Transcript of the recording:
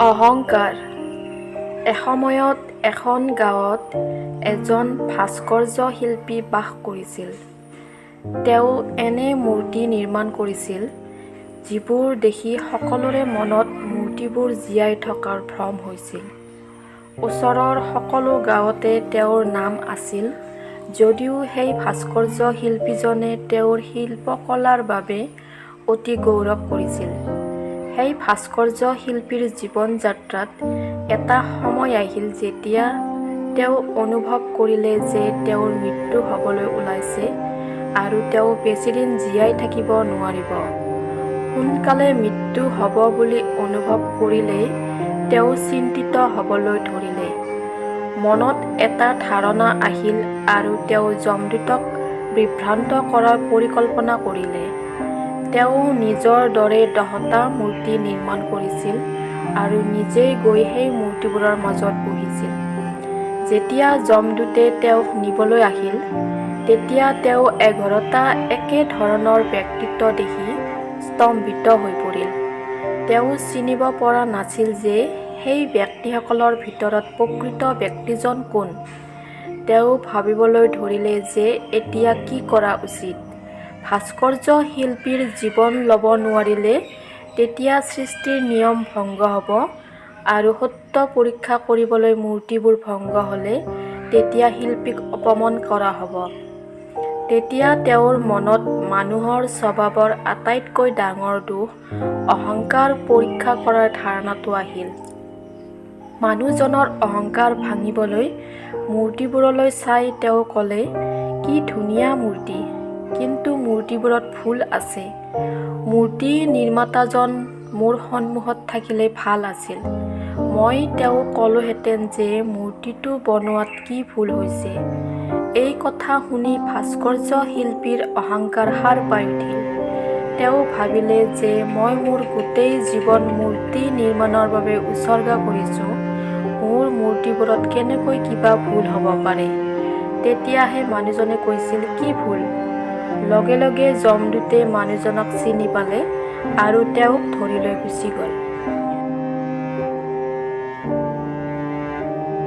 অহংকাৰ। এসময়ত এখন গাঁৱত এজন ভাস্কৰ্য শিল্পী বাস কৰিছিল। তেওঁ এনে মূৰ্তি নিৰ্মাণ কৰিছিল যিবোৰ দেখি সকলোৰে মনত মূৰ্তিবোৰ জীয়াই থকাৰ ভ্ৰম হৈছিল। ওচৰৰ সকলো গাঁৱতে তেওঁৰ নাম আছিল, যদিও সেই ভাস্কৰ্য শিল্পীজনে তেওঁৰ শিল্পকলাৰ বাবে অতি গৌৰৱ কৰিছিল। সেই ভাস্কৰ্য শিল্পীৰ জীৱন যাত্ৰাত এটা সময় আহিল যেতিয়া তেওঁ অনুভৱ কৰিলে যে তেওঁৰ মৃত্যু হ'বলৈ ওলাইছে আৰু তেওঁ বেছিদিন জীয়াই থাকিব নোৱাৰিব। সোনকালে মৃত্যু হ'ব বুলি অনুভৱ কৰিলেই তেওঁ চিন্তিত হ'বলৈ ধৰিলে। মনত এটা ধাৰণা আহিল আৰু তেওঁ যমদূতক বিভ্ৰান্ত কৰাৰ পৰিকল্পনা কৰিলে। তেওঁ নিজৰ দৰে 10টা মূৰ্তি নিৰ্মাণ কৰিছিল আৰু নিজেই গৈ সেই মূৰ্তিবোৰৰ মাজত বহিছিল। যেতিয়া যমদূতে তেওঁক নিবলৈ আহিল, তেতিয়া তেওঁ 11টা একে ধৰণৰ ব্যক্তিত্ব দেখি স্তম্ভিত হৈ পৰিল। তেওঁ চিনিব পৰা নাছিল যে সেই ব্যক্তিসকলৰ ভিতৰত প্ৰকৃত ব্যক্তিজন কোন। তেওঁ ভাবিবলৈ ধৰিলে যে এতিয়া কি কৰা উচিত। ভাস্কৰ্য শিল্পীৰ জীৱন ল'ব নোৱাৰিলে তেতিয়া সৃষ্টিৰ নিয়ম ভংগ হ'ব আৰু সত্য পৰীক্ষা কৰিবলৈ মূৰ্তিবোৰ ভংগ হ'লে তেতিয়া শিল্পীক অপমান কৰা হ'ব। তেতিয়া তেওঁৰ মনত মানুহৰ স্বভাৱৰ আটাইতকৈ ডাঙৰ দোষ অহংকাৰ পৰীক্ষা কৰাৰ ধাৰণাটো আহিল। মানুহজনৰ অহংকাৰ ভাঙিবলৈ মূৰ্তিবোৰলৈ চাই তেওঁ ক'লে, "কি ধুনীয়া মূৰ্তি, কিন্তু মূৰ্তিবোৰত ভুল আছে। মূৰ্তি নিৰ্মাতাজন মোৰ সন্মুখত থাকিলে ভাল আছিল। মই তেওঁক ক'লোহেঁতেন যে মূৰ্তিটো বনোৱাত কি ভুল হৈছে।" এই কথা শুনি ভাস্কৰ্য শিল্পীৰ অহংকাৰ সাৰ পাই উঠিল। তেওঁ ভাবিলে যে মই মোৰ গোটেই জীৱন মূৰ্তি নিৰ্মাণৰ বাবে উচৰ্গা কৰিছোঁ, মোৰ মূৰ্তিবোৰত কেনেকৈ কিবা ভুল হ'ব পাৰে। তেতিয়াহে মানুহজনে কৈছিল, "কি ভুল?" লগে লগে যমদূতে মানুহজনক চিনি পালে আৰু তেওঁক ধৰি লৈ গুচি গ'ল।